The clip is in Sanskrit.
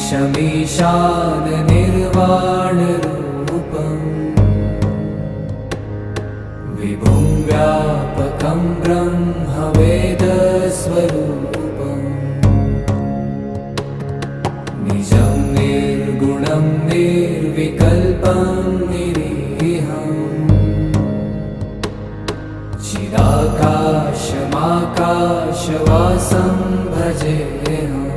ईशमीशान निर्वाणरूपम् विभुं व्यापकं ब्रह्मवेदस्वरूपम् निजं निर्गुणं निर्विकल्पं निरीहम् चिदाकाशमाकाशवासं भजेऽहम्